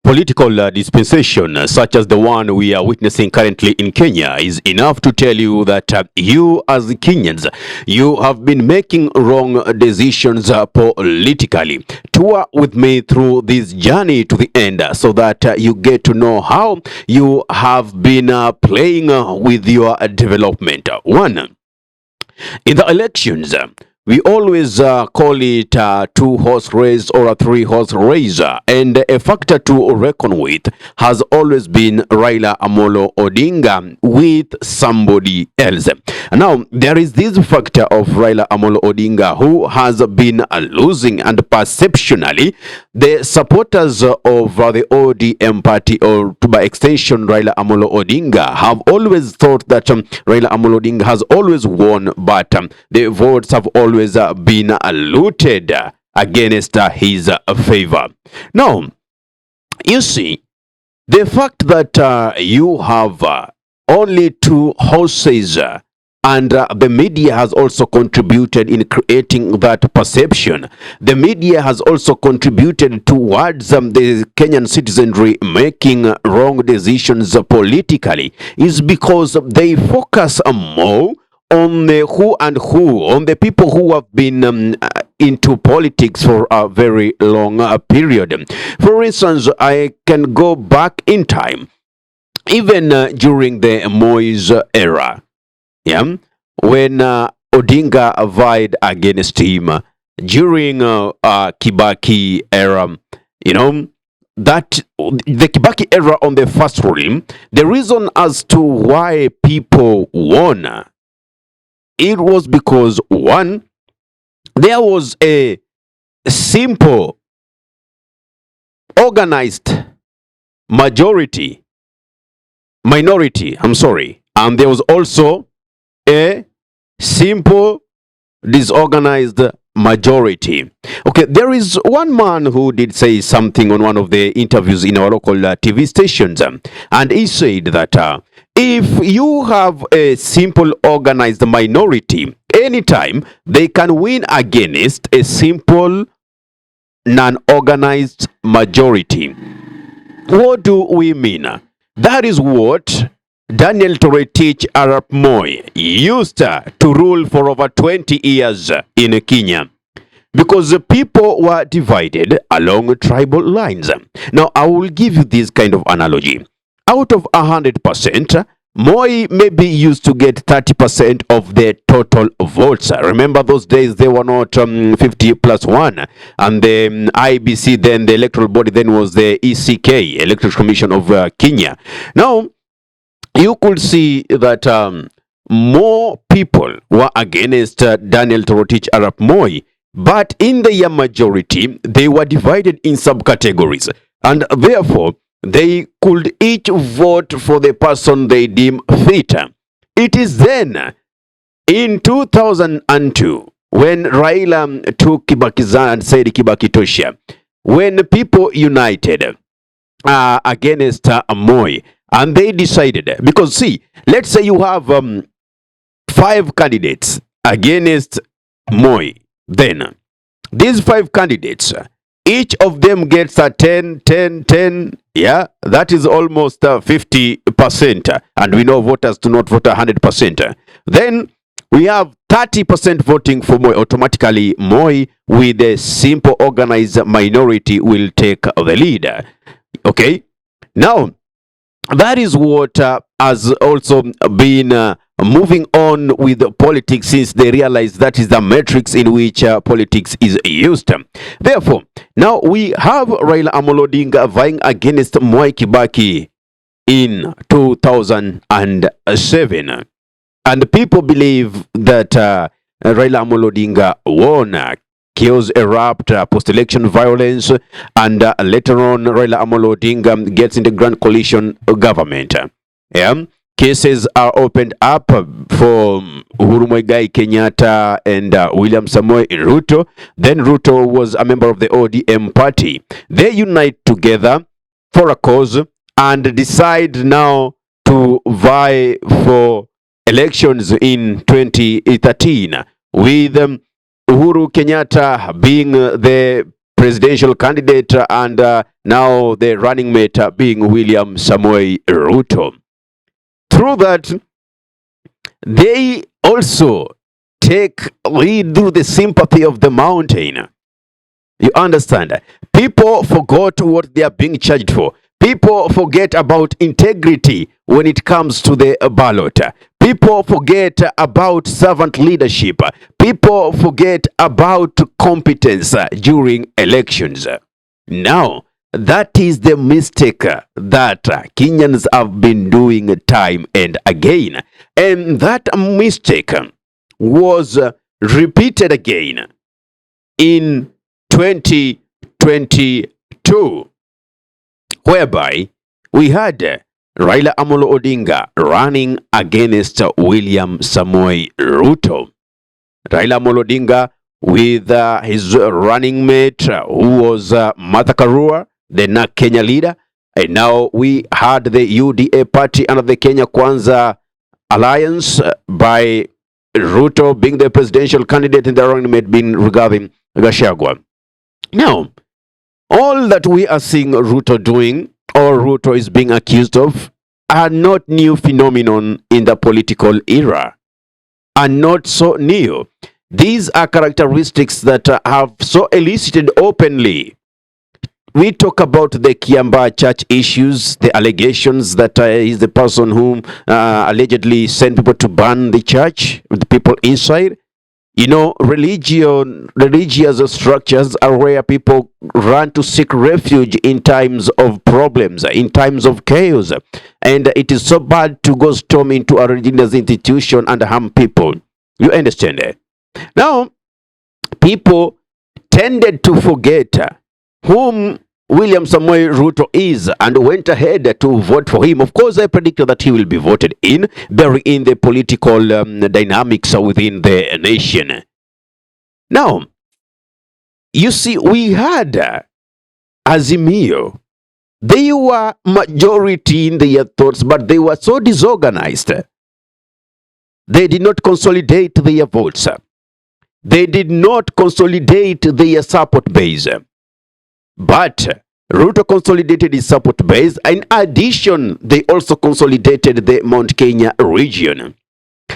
political dispensation such as the one we are witnessing currently in Kenya is enough to tell you that you as Kenyans, you have been making wrong decisions politically. Tour with me through this journey to the end so that you get to know how you have been playing with your development. One, in the elections, we always call it a two-horse race or a three-horse race, and a factor to reckon with has always been Raila Amolo Odinga with somebody else. Now, there is this factor of Raila Amolo Odinga who has been losing, and perceptionally, the supporters of the ODM party, or by extension Raila Amolo Odinga, have always thought that Raila Amolo Odinga has always won, but the votes have always been looted against his favor. Now, you see, the fact that you have only two horses and the media has also contributed in creating that perception. The media has also contributed towards the Kenyan citizenry making wrong decisions politically, is because they focus more on the who and who, on the people who have been into politics for a very long period. For instance, I can go back in time, even during the Moi's era, when Odinga vied against him, during Kibaki era, that the Kibaki era on the first ruling, the reason as to why people won, it was because, one, there was a simple, organized minority, and there was also a simple, disorganized majority. Okay, there is one man who did say something on one of the interviews in our local TV stations, and he said that if you have a simple organized minority, anytime they can win against a simple non-organized majority. What do we mean? That is what Daniel Arap Moi used to rule for over 20 years in Kenya, because the people were divided along tribal lines. Now, I will give you this kind of analogy. Out of 100%, Moi maybe used to get 30% of the total votes. Remember those days, they were not 50 plus 1. And the IBC, then the electoral body, then was the ECK, Electoral Commission of Kenya. Now, you could see that more people were against Daniel Arap Moi, but in the majority, they were divided in subcategories, and therefore, they could each vote for the person they deem fit. It is then, in 2002, when Raila took Kibaki's and said Kibaki Tosha, when people united against Moi, and they decided, because see, let's say you have 5 candidates against Moi, then these 5 candidates, each of them gets a 10, 10, 10. Yeah, that is almost 50%. And we know voters do not vote 100%. Then we have 30% voting for Moi. Automatically, Moi, with a simple organized minority, will take the lead. Okay? Now, that is what has also been moving on with politics, since they realize that is the matrix in which politics is used. Therefore, now we have Raila Amolo Odinga vying against Mwai Kibaki in 2007. And people believe that Raila Amolo Odinga won. Chaos erupt, post-election violence, and later on, Raila Amolo Odinga gets into grand coalition government. Cases are opened up for Uhuru Muigai Kenyatta and William Ruto. Then Ruto was a member of the ODM party. They unite together for a cause and decide now to vie for elections in 2013, with Uhuru Kenyatta being the presidential candidate and now the running mate being William Samoei Ruto. Through that, they also lead through the sympathy of the mountain. You understand? People forgot what they are being charged for. People forget about integrity when it comes to the ballot. People forget about servant leadership. People forget about competence during elections. Now, that is the mistake that Kenyans have been doing time and again. And that mistake was repeated again in 2022, whereby we had Raila Odinga running against William Samoei Ruto. Raila Odinga with his running mate who was Karua, the NARC Kenya leader, and now we had the UDA party under the Kenya Kwanza alliance by Ruto being the presidential candidate and the running mate being Rigathi Gachagua. Now, all that we are seeing Ruto doing, or Ruto is being accused of, are not new phenomenon in the political era, are not so new. These are characteristics that have so elicited openly. We talk about the Kiambaa church issues, the allegations that he's the person who allegedly sent people to burn the church with the people inside. You know, religious structures are where people run to seek refuge in times of problems, in times of chaos. And it is so bad to go storm into a religious institution and harm people. You understand that? Now, people tended to forget whom William Samoei Ruto is and went ahead to vote for him. Of course, I predicted that he will be voted in, bearing in the political dynamics within the nation. Now, you see, we had Azimio. They were majority in their thoughts, but they were so disorganized. They did not consolidate their votes. They did not consolidate their support base. But Ruto consolidated his support base. In addition, they also consolidated the Mount Kenya region.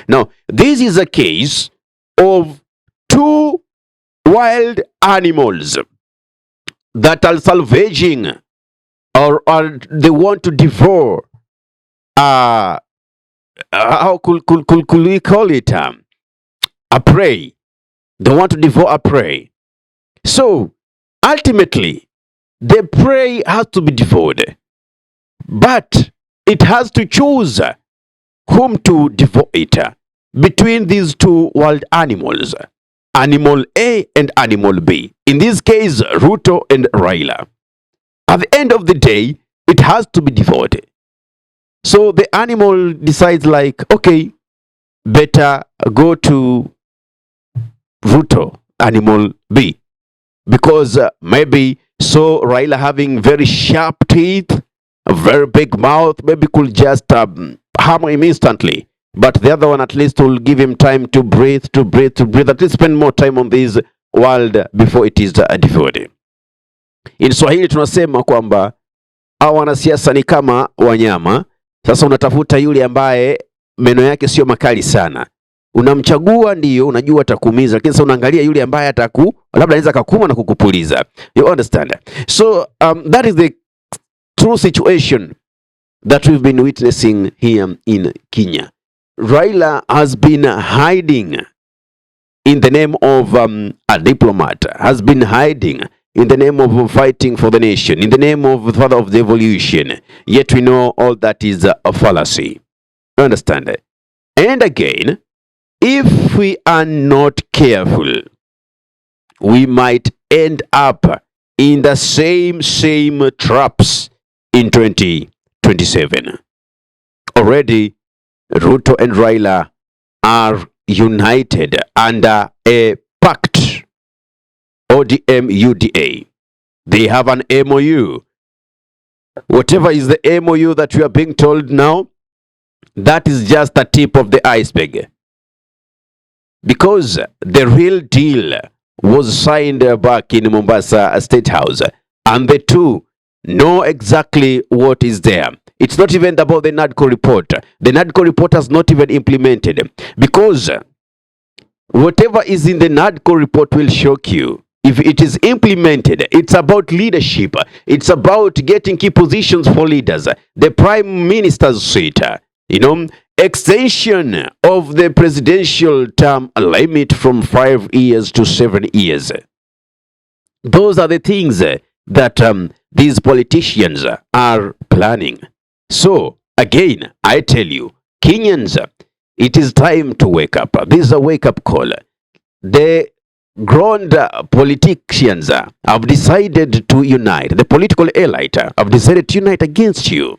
Now, this is a case of two wild animals that are salvaging or they want to devour, how could we call it, a prey. They want to devour a prey. So, ultimately, the prey has to be devoured, but it has to choose whom to devour it between these two wild animals, Animal A and Animal B. In this case, Ruto and Raila. At the end of the day, it has to be devoured. So the animal decides like, okay, better go to Ruto, Animal B. Because maybe so Raila having very sharp teeth, a very big mouth, maybe could just harm him instantly. But the other one at least will give him time to breathe, at least spend more time on this world before it is devoured. In Swahili tunasema kwamba hawa wanasiasa ni kama wanyama. Sasa unatafuta yule ambaye meno yake sio makali sana. Unamchagua ndiyo, unajua atakuumiza, lakini sasa unaangalia yule ambaye labda anaweza kukuma na kukupuliza. You understand? So that is the true situation that we've been witnessing here in Kenya. Raila has been hiding in the name of a diplomat, has been hiding in the name of fighting for the nation, in the name of the father of the evolution. Yet we know all that is a fallacy. You understand? And again, if we are not careful, we might end up in the same traps in 2027. Already, Ruto and Raila are united under a pact, ODM-UDA. They have an MOU. Whatever is the MOU that we are being told now, that is just the tip of the iceberg. Because the real deal was signed back in Mombasa State House, and the two know exactly what is there. It's not even about the NARC report. The NARC report has not even implemented, because whatever is in the NARC report will shock you. If it is implemented, it's about leadership. It's about getting key positions for leaders. The Prime Minister's seat, extension of the presidential term limit from 5 years to 7 years. Those are the things that these politicians are planning. So, again, I tell you, Kenyans, it is time to wake up. This is a wake-up call. The grown politicians have decided to unite. The political elite have decided to unite against you.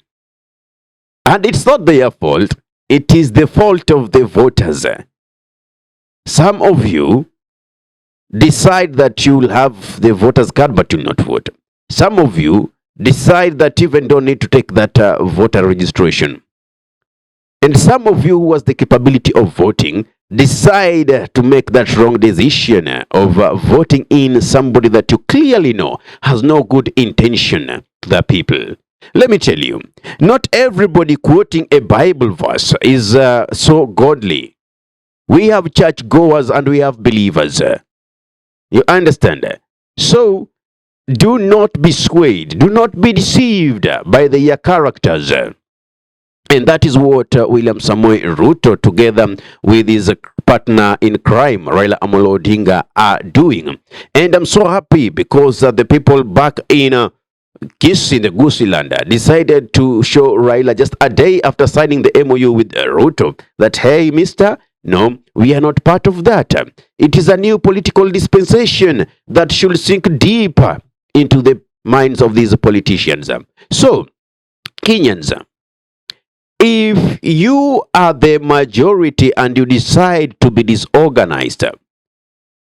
And it's not their fault. It is the fault of the voters. Some of you decide that you will have the voters card but you will not vote. Some of you decide that you even don't need to take that voter registration. And some of you who has the capability of voting decide to make that wrong decision of voting in somebody that you clearly know has no good intention to the people. Let me tell you, not everybody quoting a Bible verse is so godly. We have church goers and we have believers. You understand? So, do not be swayed. Do not be deceived by their characters. And that is what William Ruto, together with his partner in crime, Raila Odinga, are doing. And I'm so happy because the people back in Kisii, the Gusii land, decided to show Raila just a day after signing the MOU with Ruto that, hey, mister, no, we are not part of that. It is a new political dispensation that should sink deeper into the minds of these politicians. So, Kenyans, if you are the majority and you decide to be disorganized,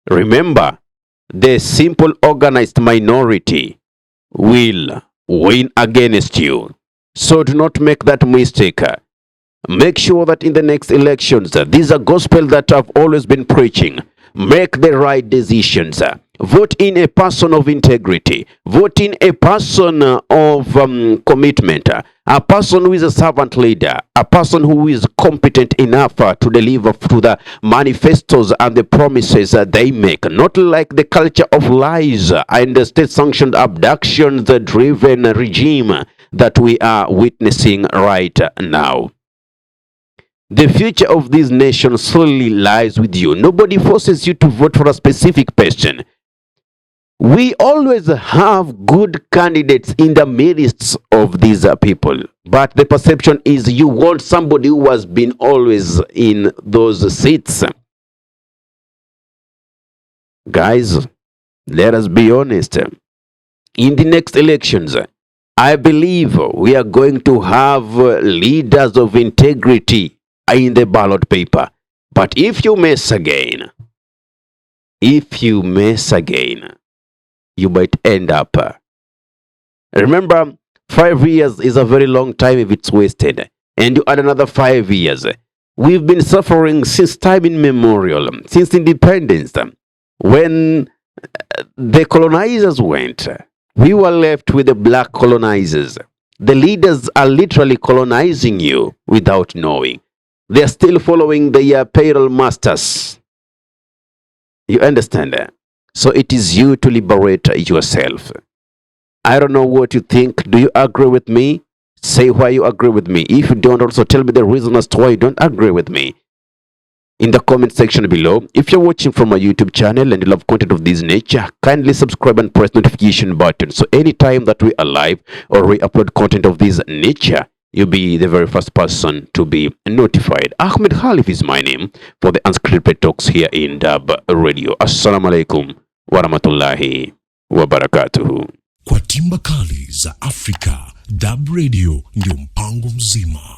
remember, the simple organized minority will win against you. So do not make that mistake. Make sure that in the next elections, these are gospel that I've always been preaching. Make the right decisions. Vote in a person of integrity. Vote in a person of commitment. A person who is a servant leader. A person who is competent enough to deliver to the manifestos and the promises they make. Not like the culture of lies and the state-sanctioned abductions-driven regime that we are witnessing right now. The future of this nation solely lies with you. Nobody forces you to vote for a specific person. We always have good candidates in the midst of these people. But the perception is you want somebody who has been always in those seats. Guys, let us be honest. In the next elections, I believe we are going to have leaders of integrity in the ballot paper. But if you mess again, you might end up. Remember, 5 years is a very long time if it's wasted. And you add another 5 years. We've been suffering since time immemorial, since independence. When the colonizers went, we were left with the black colonizers. The leaders are literally colonizing you without knowing. They are still following their payroll masters. You understand that? So it is you to liberate yourself. I don't know what you think. Do you agree with me? Say why you agree with me. If you don't, also tell me the reason as to why you don't agree with me in the comment section below. If you're watching from my YouTube channel and you love content of this nature, kindly subscribe and press notification button. So anytime that we are live or we upload content of this nature, you'll be the very first person to be notified. Ahmed Khalif is my name for the unscripted talks here in DURB Radio. Assalamu alaikum wa rahmatullahi wa barakatuhu. Kwa timba kali za Afrika, DURB Radio ndio mpango mzima.